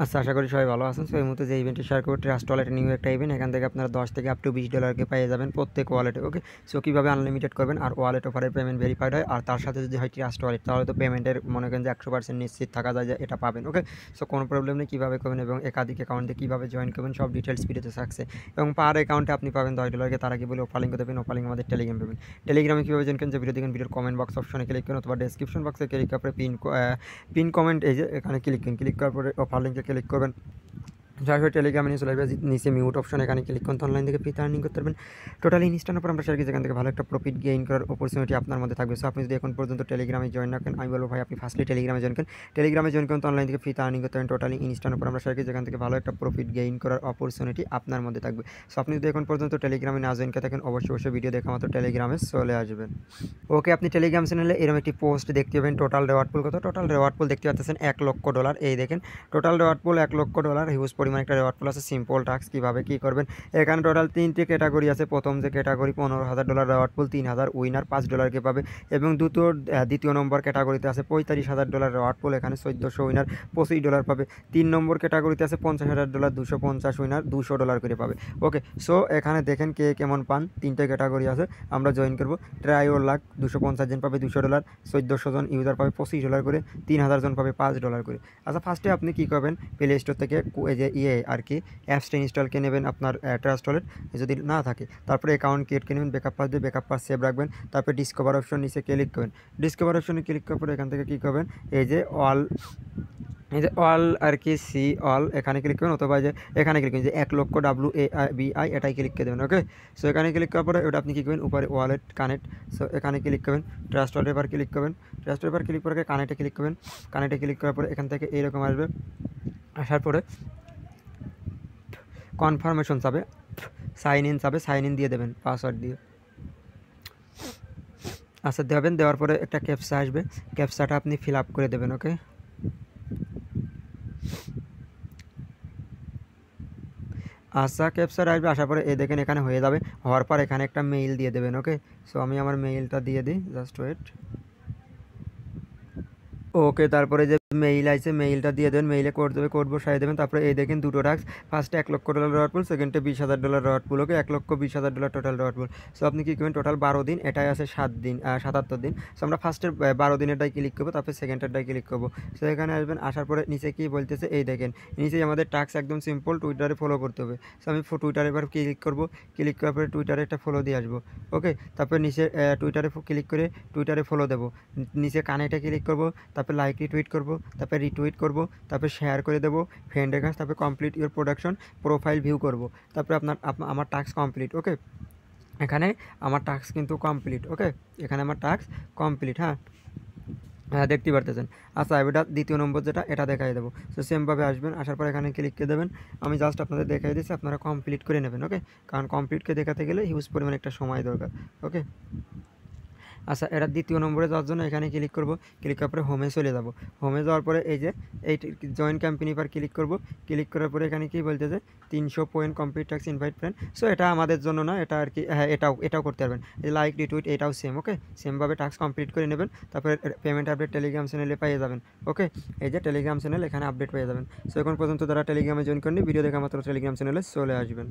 আচ্ছা, আশা করি সবাই ভালো আছেন। সো এই মুহূর্তে যে ইভেন্টটি শেয়ার করব ট্রাস্ট ওয়ালেটের নিউ একটা ইভেন্ট। এখান থেকে আপনারা 10 থেকে আপ টু $20 পেয়ে যাবেন প্রত্যেক ওয়ালেটে। ওকে, সো কীভাবে আনলিমিটেড করবেন আর ওয়ালেট অফারে পেমেন্ট ভেরিফাইড হয়, আর তার সাথে যদি হয় ট্রাস্ট ওয়ালেট, তাহলে তো পেমেন্টের মনে করেন যে 100% নিশ্চিত থাকা যায় যে এটা পাবেন। ওকে, সো কোনো প্রবলেম নেই। কীভাবে করবেন এবং একাধিক অ্যাকাউন্টে কীভাবে জয়েন করবেন সব ডিটেলস ভিডিওতে থাকছে। এবং পার অ্যাকাউন্টে আপনি পাবেন $10। তার আগে বলে ওপালিং দেবেন। ওপালিং আমাদের টেলিগ্রাম পাবেন। টেলিগ্রামে কীভাবে জয়েন করেন যে ভিডিও দেখেন, ভিডিওর কমেন্ট বক্স অপশনে ক্লিক করুন অথবা ডেসক্রিপশন বক্সে ক্লিক করার পরে পিন কমেন্ট এই যে এখানে ক্লিক করুন। ক্লিক করার পরে ওপালিংকে ক্লিক করবেন। সরাসরি টেলিগ্রামে নিয়ে চলে আসবে। নিচে মিউট অপশন, এখানে ক্লিক করুন। অনলাইন থেকে ফ্রিতে আর্নিং করতে পারবেন। টোটালি ইনস্ট্যান্টের পর আমরা শেয়ার করি, যেখান থেকে ভালো একটা প্রফিট গেইন করার অপরচুনিটি আপনার মধ্যে থাকবে। সো আপনি যদি এখন পর্যন্ত টেলিগ্রামে জয়েন না করেন, আমি বলবো ভাই আপনি ফার্স্টলি টেলিগ্রামে জয়েন করেন। টেলিগ্রামে জয়েন করুন তো অনলাইন থেকে ফ্রিতে আর্নিং করতে পারেন। টোটালি ইনস্ট্যান্টের পর আমরা শেয়ার করি, যেখান থেকে ভালো একটা প্রফিট গেইন করার অপরচুনিটি আপনার মধ্যে থাকবে। সো আপনি যদি এখন পর্যন্ত টেলিগ্রামে না জয়েন করে থাকেন, অবশ্যই ভিডিও দেখা মাত্র টেলিগ্রামে চলে আসবেন। ওকে, আপনি টেলিগ্রাম চ্যানেলে এরকম একটি পোস্ট দেখতে পাবেন। টোটাল রেওয়ার্ড পুল কত? টোটাল রেওয়ার্ড পুল দেখতে পাচ্ছেন $1,00,000। এই দেখেন টোটাল রেওয়ার্ড পুল $1,00,000। হিউজ পরিমাণ একটা রেওয়ার্ড পুল আছে। সিম্পল টাস্ক কীভাবে কী করবেন, এখানে টোটাল 3টি ক্যাটাগরি আছে। প্রথম যে ক্যাটাগরি $15,000 রেওয়ার্ড পুল, 3,000 উইনার $5 পাবে। এবং দ্বিতীয় নম্বর ক্যাটাগরিতে আছে $45,000 রেওয়ার্ড পুল, এখানে 1400 উইনার $25 পাবে। 3 নম্বর ক্যাটাগরিতে আছে $50,000, 250 উইনার $200 করে পাবে। ওকে, সো এখানে দেখেন কে কেমন পান। 3টে ক্যাটাগরি আছে, আমরা জয়েন করবো। ট্রাই ওর লাক, 250 জন পাবে $200, 1400 জন ইউজার পাবে $25 করে, 3000 জন পাবে $5 করে। আচ্ছা, ফার্স্টে আপনি কী করবেন, প্লে স্টোর থেকে এই যে আর কি অ্যাপসটা ইনস্টলকে নেবেন আপনার ট্রাস্ট ওয়ালেট যদি না থাকে। তারপরে অ্যাকাউন্ট ক্রিয়েট নেবেন, ব্যাকআপ পাস দিয়ে ব্যাকআপ পাস সেভ রাখবেন। তারপরে ডিসকভার অপশন নিচে ক্লিক করবেন। ডিসকভার অপশনে ক্লিক করার পরে এখান থেকে কী করবেন, এই যে অল আর কি সি অল এখানে ক্লিক করবেন, অথবা যে এখানে ক্লিক করবেন যে 1,00,000 WAIBI এটাই ক্লিক করে দেবেন। ওকে, সো এখানে ক্লিক করার পরে ওটা আপনি কী করবেন, উপরে ওয়ালেট কানেক্ট। সো এখানে ক্লিক করবেন, ট্রাস্ট ওয়ালেট এবার ক্লিক করবেন। ট্রাস্ট ওয়ালেট ক্লিক করে কানেক্টে ক্লিক করবেন। কানেক্টে ক্লিক করার পরে এখান থেকে এইরকম আসবে। আসার পরে কনফার্মেশন চাবে, সাইন ইন চাবে, সাইন ইন দিয়ে দেবেন পাসওয়ার্ড দিয়ে। আচ্ছা দেবেন, দেওয়ার পরে একটা ক্যাপচা আসবে, ক্যাপচাটা আপনি ফিল আপ করে দেবেন। ওকে, আচ্ছা ক্যাপচার আসবে। আসার পরে এই দেখেন এখানে হয়ে যাবে। হওয়ার পর এখানে একটা মেইল দিয়ে দেবেন। ওকে, সো আমি আমার মেইলটা দিয়ে দিই, জাস্ট ওয়েট। ওকে, তারপরে যে মেইল আছে মেইলটা দিয়ে দেবেন। মেইলে কোড দেবে, কোড বসাই দেবেন। তারপরে এই দেখেন দুটো টাস্ক, ফার্স্টে $1,00,000 রেওয়ার্ড পুল, সেকেন্ডে $20,000 রেওয়ার্ড পুল। ওকে, $1,20,000 টোটাল রেওয়ার্ড পুল। সো আপনি কী করবেন, টোটাল 12 দিন, এটাই আছে 77 দিন। সো আমরা ফার্স্টের 12 দিনেরটাই ক্লিক করবো, তারপরে সেকেন্ডেরটাই ক্লিক করবো। সো এখানে আসবেন, আসার পরে নিচে কী বলতেছে এই দেখেন, নিচেই আমাদের টাস্ক একদম সিম্পল, টুইটারে ফলো করতে হবে। সো আমি টুইটারে এবার ক্লিক করবো। ক্লিক করার পরে টুইটারে একটা ফলো দিয়ে আসবো। ওকে, তারপরে নিচে টুইটারে ক্লিক করে টুইটারে ফলো দেবো। নিচে কানেক্টে ক্লিক করবো, তারপরে লাইক রিটুইট করবো, তারপরে রিটুইট করবো, তারপরে শেয়ার করে দেবো ফ্রেন্ডের কাছে, তারপরে complete your production, profile view করবো। তারপরে আমার টাস্ক কমপ্লিট। ওকে, এখানে আমার টাস্ক কিন্তু কমপ্লিট। ওকে, এখানে আমার টাস্ক কমপ্লিট। হ্যাঁ, দেখতে পারতেছেন। আচ্ছা, এটা দ্বিতীয় নম্বর যেটা, এটা দেখাই দেবো। সো সেমভাবে আসবেন, আসার পর এখানে ক্লিক করে দেবেন। আমি জাস্ট আপনাদের দেখাই দিচ্ছি, আপনারা কমপ্লিট করে নেবেন। ওকে, কারণ কমপ্লিটকে দেখাতে গেলে হিউজ পরিমাণে একটা সময় দরকার। ওকে, আচ্ছা, এটা দ্বিতীয় নম্বরে যাওয়ার জন্য এখানে ক্লিক করব। ক্লিক করার পরে হোমে চলে যাব। হোমে যাওয়ার পরে এই যে এই জয়েন কোম্পানি পার ক্লিক করব। ক্লিক করার পরে এখানে কি বলতেছে 300 point complete task invite friend. So এটা আমাদের জন্য না, এটা আর কি, হ্যাঁ এটাও করতে পারবেন। এই লাইক রিটুইট এটাও সেম। ওকে, সেমভাবে টাস্ক কমপ্লিট করে নেবেন। তারপরে পেমেন্ট আপডেট টেলিগ্রাম চ্যানেলে পেয়ে যাবেন। ওকে, এই যে টেলিগ্রাম চ্যানেল, এখানে আপডেট পেয়ে যাবেন। সো এখন পর্যন্ত যারা টেলিগ্রামে জয়েন করেনি, ভিডিও দেখা মাত্র টেলিগ্রাম চ্যানেলে চলে আসবেন।